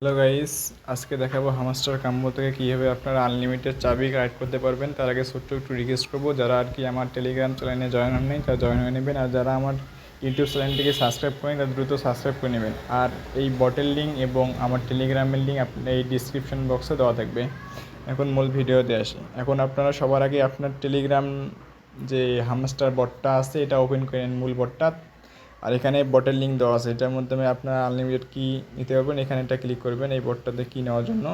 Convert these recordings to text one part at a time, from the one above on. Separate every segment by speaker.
Speaker 1: Hello guys, আজকে দেখাবো hamster combo থেকে কীভাবে আপনারা আনলিমিটেড চাবি কালেক্ট করতে পারবেন। তার আগে ছোট্ট একটু রিকোয়েস্ট করবো, যারা আর কি আমার টেলিগ্রাম চ্যানেলে জয়েন হন নাই তারা জয়েন হয়ে নেবেন, আর যারা আমার ইউটিউব চ্যানেলটিকে সাবস্ক্রাইব করেন তারা দ্রুত সাবস্ক্রাইব করে নেবেন। আর এই বটের লিঙ্ক এবং আমার টেলিগ্রামের লিঙ্ক আপনার এই ডিসক্রিপশন বক্সে দেওয়া থাকবে। এখন মূল ভিডিওতে আসি। এখন আপনারা সবার আগে আপনার টেলিগ্রাম যে হামস্টার বটটা আছে এটা ওপেন করেন, মূল বটটা। আর এখানে বটের লিঙ্ক দেওয়া আছে, এটার মাধ্যমে আপনারা আনলিমিটেড কি নিতে পারবেন। এখানে এটা ক্লিক করবেন এই বটটাতে কি নেওয়ার জন্য।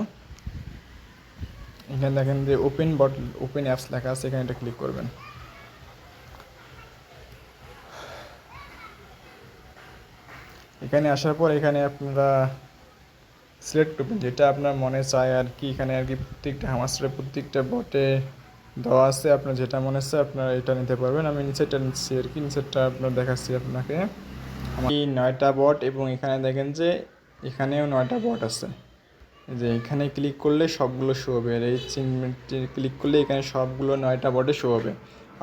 Speaker 1: এখানে দেখেন যে ওপেন বট, ওপেন অ্যাপস লেখা আছে, এখানে এটা ক্লিক করবেন। এখানে আসার পর এখানে আপনারা সিলেক্ট করবেন যেটা আপনার মনে চায় আর কি। এখানে আর কি প্রত্যেকটা হামাস্টারের প্রত্যেকটা বটে দেওয়া আছে, আপনার যেটা মনে হচ্ছে আপনারা এটা নিতে পারবেন। আমি নিচেরটা নিচ্ছি আর কি, নিচেরটা আপনার দেখাচ্ছি আপনাকে। আমার এই 9টা বট, এবং এখানে দেখেন যে এখানেও 9টা বট আছে। যে এখানে ক্লিক করলে সবগুলো শো হবে, আর এই চিহ্নটি ক্লিক করলে এখানে সবগুলো 9টা বটে শো হবে।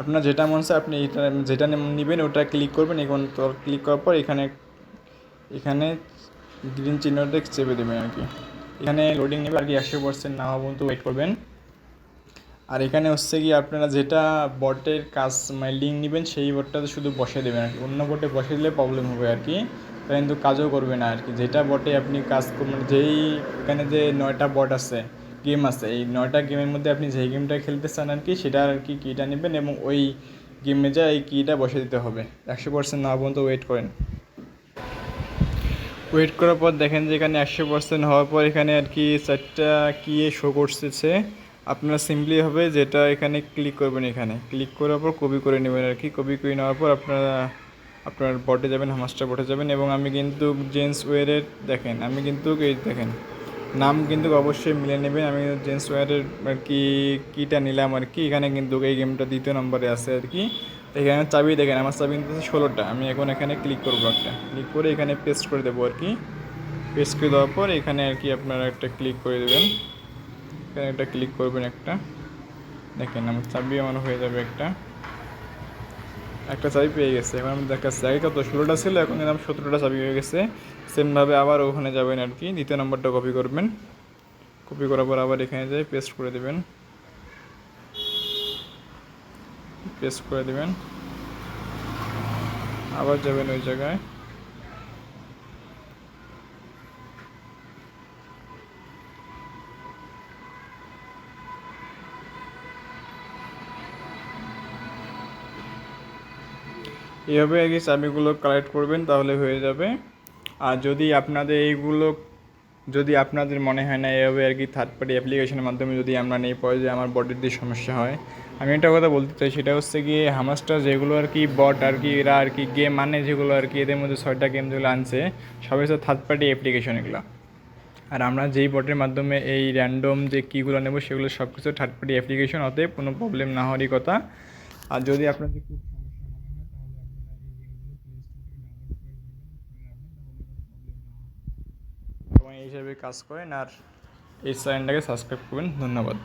Speaker 1: আপনার যেটা মনে হচ্ছে আপনি এটা যেটা নেবেন ওটা ক্লিক করবেন। এখন তো ক্লিক করার পর এখানে এখানে গ্রিন চিহ্নটা চেপে দেবেন আর কি। এখানে লোডিং নেবে আর কি, 100% না হওয়া পর্যন্ত ওয়েট করবেন। আর এখানে হচ্ছে কি আপনারা যেটা বটের কাজ মানে লিঙ্ক নেবেন সেই বটটাতে শুধু বসে দেবেন আর কি, অন্য বটে বসে দিলে প্রবলেম হবে আর কি, তাই কিন্তু কাজও করবে না আর কি। যেটা বটে আপনি কাজ করবেন, যেই এখানে যে 9টা বট আছে, গেম আছে, এই 9টা গেমের মধ্যে আপনি যেই গেমটা খেলতে চান আর কি সেটা আর কি কিটা নেবেন, এবং ওই গেমে যা এই কিটা বসে দিতে হবে। 100% না পর্যন্ত ওয়েট করেন। ওয়েট করার পর দেখেন যে এখানে 100% হওয়ার পর এখানে আর কি 4টা কি শো করতেছে। আপনারা সিম্পলি হবে যেটা এখানে ক্লিক করবেন, এখানে ক্লিক করার পর কপি করে নেবেন আর কি। কপি করে নেওয়ার পর আপনারা আপনার বটে যাবেন, হামাস্টার বটে যাবেন, এবং আমি কিন্তু জেন্টস ওয়্যারের দেখেন, আমি কিন্তু এই দেখেন নাম কিন্তু অবশ্যই মিলে নেবেন। আমি জেন্টস ওয়্যারের আর কি কিটা নিলাম আর কি। এখানে কিন্তু এই গেমটা 2য় নম্বরে আছে আর কি। এখানে চাবি দেখেন, আমার চাবি কিন্তু 16টা। আমি এখন এখানে ক্লিক করবো, একটা ক্লিক করে এখানে পেস্ট করে দেবো আর কি। পেস্ট করে দেওয়ার পর এখানে আর কি আপনারা একটা ক্লিক করে দেবেন, এখানে একটা ক্লিক করবেন একটা। দেখেন আমার চাবি আমার হয়ে যাবে একটা একটা চাবি পেয়ে গেছে। এখন আমি দেখাচ্ছি, আগে কত 16টা ছিল, এখন কিন্তু আমার 17টা চাবি হয়ে গেছে। সেমভাবে আবার ওখানে যাবেন আর কি, 2য় নম্বরটা কপি করবেন। কপি করার পর আবার এখানে যাই পেস্ট করে দেবেন, পেস্ট করে দেবেন, আবার যাবেন ওই জায়গায়। এইভাবে আর কি চাবিগুলো কালেক্ট করবেন, তাহলে হয়ে যাবে। আর যদি আপনাদের এইগুলো যদি আপনাদের মনে হয় না এভাবে আর কি থার্ড পার্টি অ্যাপ্লিকেশনের মাধ্যমে যদি আমরা নেই পরে যে আমার বডির দিয়ে সমস্যা হয়, আমি একটা কথা বলতে চাই, সেটা হচ্ছে গিয়ে হামাস্টার যেগুলো আর কি বট আর কি, এরা আর কি গেম মানে যেগুলো আর কি, এদের মধ্যে 6টা গেম যেগুলো আনছে সবই হচ্ছে থার্ড পার্টি অ্যাপ্লিকেশন এগুলো। আর আমরা যেই বটের মাধ্যমে এই র্যান্ডম যে কীগুলো নেব সেগুলো সব কিছু থার্ড পার্টি অ্যাপ্লিকেশন, অতএব কোনো প্রবলেম না হওয়ারই কথা। আর যদি আপনাদের খুব সমস্যা মনে হয় তাহলে আপনারা এই গেমগুলো প্লে স্টোর থেকে ডাউনলোড করে নেবেন, তাহলে কোনো প্রবলেম না হয়। সবাই এই হিসাবে কাজ করেন, আর এই চ্যানেলটাকে সাবস্ক্রাইব করবেন। ধন্যবাদ।